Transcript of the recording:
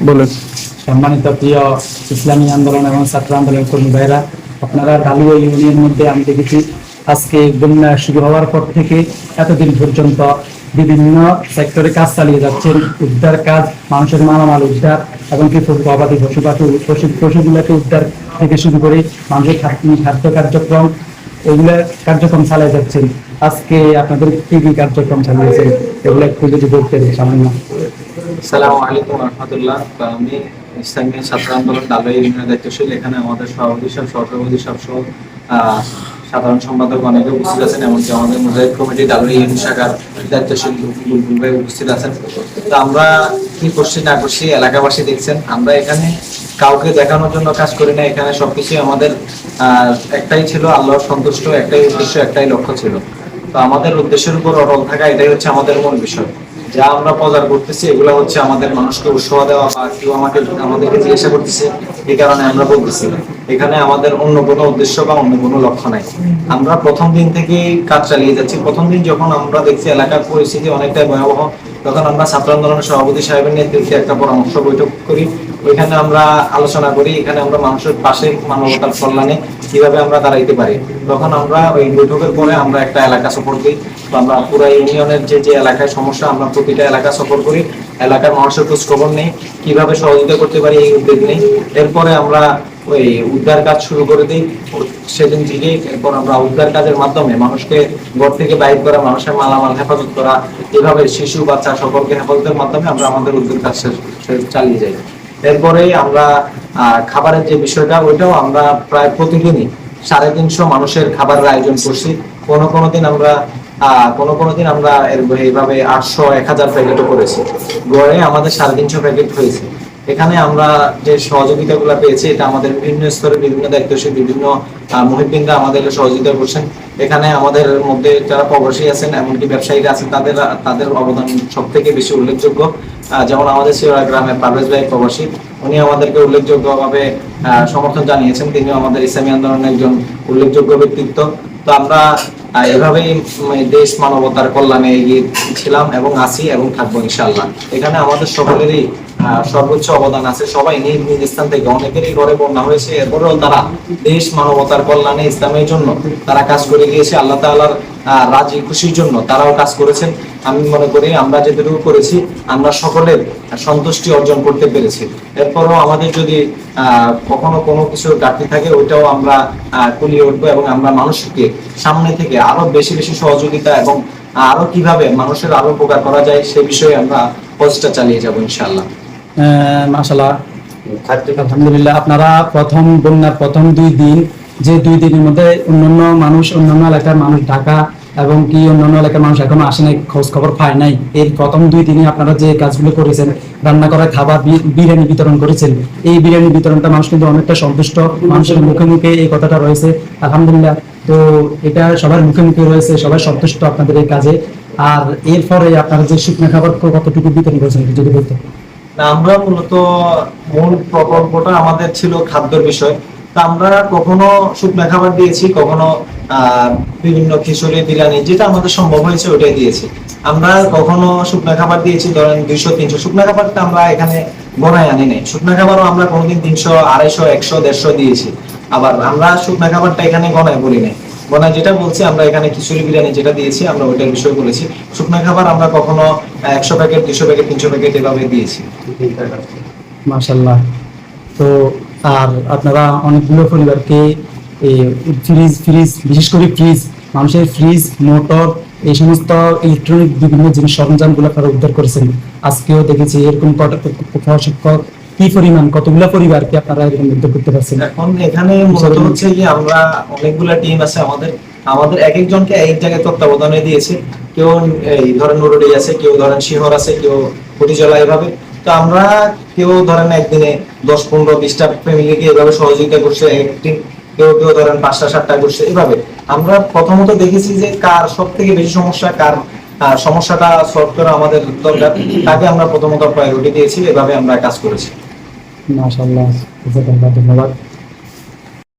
বলেন। সম্মানিত প্রিয় ইসলামী আন্দোলন এবং ছাত্র আন্দোলনের কর্মী ভাইরা, আপনারা ঢালুয়া ইউনিয়নের মধ্যে আমি দেখেছি আজকে বন্যা শুরু হওয়ার পর থেকে এতদিন পর্যন্ত বিভিন্ন সেক্টরে কাজ চালিয়ে যাচ্ছেন। উদ্ধার কাজ, মানুষের মালামাল উদ্ধার এবং কি গবাদি পশুগুলোকে উদ্ধার থেকে শুরু করে মানুষের খাদ্য কার্যক্রম, এগুলো কার্যক্রম চালিয়ে যাচ্ছেন। আজকে আপনাদের কি কি কার্যক্রম চালিয়েছেন এগুলো একটু যদি বলতেন সামান্য। আসসালামু আলাইকুম রহমতুল্লাহ। আমি ইসলামী ছাত্র আন্দোলন ঢালুয়া ইউনিয়নের দায়িত্বশীল। এখানে আমাদের সভাপতি সহ সহসভাপতি সহ সাধারণ সম্পাদক অনেকে উপস্থিত আছেন, এমনকি আমাদের মুজাহিদ কমিটি ঢালুয়া ইউনিয়ন শাখার দায়িত্বশীল বুলবুল ভাই উপস্থিত আছেন। তো আমরা কি করছি না করছি এলাকাবাসী দেখছেন। আমরা এখানে কাউকে দেখানোর জন্য কাজ করি না। এখানে সবকিছু আমাদের একটাই ছিল, আল্লাহর সন্তুষ্ট, একটাই উদ্দেশ্য, একটাই লক্ষ্য ছিল। তো আমাদের উদ্দেশ্যের উপর অটল থাকা, এটাই হচ্ছে আমাদের মূল বিষয়। যা আমরা প্রচার করতেছি এগুলো হচ্ছে আমাদের মানুষকে উৎসাহ দেওয়া, বা কেউ আমাদেরকে জিজ্ঞাসা করতেছে, এই কারণে আমরা বলতেছি। এখানে আমাদের অন্য কোনো উদ্দেশ্য বা অন্য কোনো লক্ষ্য নাই। আমরা প্রথম দিন থেকেই কাজ চালিয়ে যাচ্ছি। প্রথম দিন যখন আমরা দেখছি এলাকার পরিস্থিতি অনেকটাই ভয়াবহ, তখন আমরা ছাত্র আন্দোলনের সভাপতি সাহেবের নেতৃত্বে একটা পরামর্শ বৈঠক করি। ওইখানে আমরা আলোচনা করি, এখানে আমরা মানুষের পাশে মানবতার কল্যাণে কিভাবে আমরা দাঁড়াইতে পারি। তখন আমরা ওই বৈঠকের পরে আমরা একটা এলাকা সফর দিই। আমরা পুরো ইউনিয়নের যে এলাকায় সমস্যা, আমরা প্রতিটা এলাকা সফর করি, এলাকার মানুষের খোঁজ খবর নেই, কিভাবে সহযোগিতা করতে পারি এই উদ্যোগ নেই। এরপরে আমরা ওই উদ্ধার কাজ শুরু করে দিই সেদিন থেকেই। এরপর আমরা উদ্ধার কাজের মাধ্যমে মানুষকে ঘর থেকে বাইর করা, মানুষের মালামাল হেফাজত করা, এভাবে শিশু বাচ্চা সকলকে হেফাজতের মাধ্যমে আমরা আমাদের উদ্ধার কাজ চালিয়ে যাই। এরপরে আমরা খাবারের যে বিষয়টা, ওইটাও আমরা প্রায় প্রতিদিনই 350 মানুষের খাবারের আয়োজন করছি। কোনো দিন আমরা এইভাবে 800-1000 প্যাকেটও করেছি। গড়ে আমাদের 350 প্যাকেট হয়েছে। এখানে আমরা যে সহযোগিতাগুলো পেয়েছি, এটা আমাদের বিভিন্ন স্তরে বিভিন্ন দায়িত্বশীল বিভিন্ন মুহিব্বিনরা আমাদের সহযোগিতা করছেন। এখানে আমাদের মধ্যে যারা প্রবাসী আছেন, এমনকি ব্যবসায়ীরা আছেন, তাদের অবদান সব থেকে বেশি উল্লেখযোগ্য। যেমন আমাদের শিওরা গ্রামের পারভেজ ভাই প্রবাসী, উনি আমাদেরকে উল্লেখযোগ্যভাবে সমর্থন জানিয়েছেন। তিনিও আমাদের ইসলামী আন্দোলনের একজন উল্লেখযোগ্য ব্যক্তিত্ব। তো আমরা এভাবেই দেশ মানবতার কল্যাণে এগিয়ে ছিলাম এবং আছি এবং থাকবো ইনশাআল্লাহ। এখানে আমাদের সকলেরই সর্বোচ্চ অবদান আছে। সবাই নিজ নিজ স্থান থেকে, অনেকেরই ঘরে বন্যা হয়েছে, এরপরেও তারা দেশ মানবতার কল্যাণে ইসলামের জন্য তারা কাজ করে গিয়েছে। আল্লাহ তাআলার রাজি খুশির জন্য তারাও কাজ করেছেন। আমি মনে করি আমরা যেটুকু করেছি, আমরা সকলের সন্তুষ্টি অর্জন করতে পেরেছি। এরপরও আমাদের যদি কখনো কোনো কিছু ঘাটতি থাকে, ওইটাও আমরা কুলিয়ে উঠবো এবং আমরা মানুষকে সামনে থেকে আরো বেশি বেশি সহযোগিতা এবং আরো কিভাবে মানুষের আরো উপকার করা যায় সে বিষয়ে আমরা প্রচেষ্টা চালিয়ে যাবো ইনশাআল্লাহ। মাশাআল্লাহ, আলহামদুলিল্লাহ। আপনারা বন্যার প্রথম 2 দিন, যে 2 দিনের মধ্যে অন্যান্য এলাকার মানুষ, ঢাকা এবং কি অন্যান্য এলাকার মানুষ এখনো আসে নাই, খোঁজ খবর পায় নাই। এর প্রথম 2 দিনে আপনারা যে কাজগুলো করেছেন, রান্না করা খাবার, বিরিয়ানি বিতরণ করেছেন, এই বিরিয়ানি বিতরণটা মানুষ কিন্তু অনেকটা সন্তুষ্ট। মানুষের মুখে মুখে এই কথাটা রয়েছে, আলহামদুলিল্লাহ। তো এটা সবার মুখে মুখে রয়েছে, সবাই সন্তুষ্ট আপনাদের এই কাজে। আর এরপরে আপনারা যে শুকনো খাবার কতটুকু বিতরণ করেছেন যদি বলতে। আমরা মূলত মূল প্রকল্পটা আমাদের ছিল খাদ্যের বিষয়। তা আমরা কখনো শুকনো খাবার দিয়েছি, কখনো বিভিন্ন খিচুড়ি, বিরিয়ানি, যেটা আমাদের সম্ভব হয়েছে ওটাই দিয়েছি। আমরা কখনো শুকনো খাবার দিয়েছি ধরেন 200-300। শুকনো খাবারটা আমরা এখানে গণায় আনি নাই। শুকনো খাবারও আমরা কোনোদিন 300, 250, 100, 150 দিয়েছি। আবার আমরা শুকনো খাবারটা এখানে গণায় বলি নাই। গণায় যেটা বলছি, আমরা এখানে খিচুড়ি বিরিয়ানি যেটা দিয়েছি আমরা ওইটার বিষয় বলেছি। শুকনো খাবার আমরা কখনো 100 প্যাকেট, 200 প্যাকেট, 300 প্যাকেট এভাবে দিয়েছি। মাশাআল্লাহ। তো আর আপনারা অনেকগুলো পরিবারকে ফ্রিজ, বিশেষ করে ফ্রিজ, মানুষের ফ্রিজ, মোটর, এই সমস্ত ইলেকট্রনিক বিভিন্ন জিনিস সরঞ্জামগুলো আপনারা উদ্ধার করেছেন। আজকেও দেখেছি এরকম কি পরিমাণ, কতগুলো পরিবারকে আপনারা এরকম উদ্ধার করতে পারছেন। এখন এখানে মূলত হচ্ছে কি, আমরা অনেকগুলা টিম আছে আমাদের এক একজনকে এক জায়গায় তত্ত্বাবধানে দিয়েছে। কেউ এই ধরেন নুরুডি আছে, কেউ ধরেন শিহর আছে, কেউ পটিজলা, এভাবে। তো আমরা কেউ ধরেন একদিনে 10, 15, 20টা ফ্যামিলিকে এভাবে সহযোগিতা করছে একদিন, কেউ ধরেন 5টা 7টা করছে। এভাবে আমরা প্রথমত দেখেছি যে কার সব থেকে বেশি সমস্যা, কার সমস্যাটা সলভ করা আমাদের দরকার, তাকে আমরা প্রথমত প্রায়োরিটি দিয়েছি। এভাবে আমরা কাজ করেছি। মাশাআল্লাহ, ধন্যবাদ।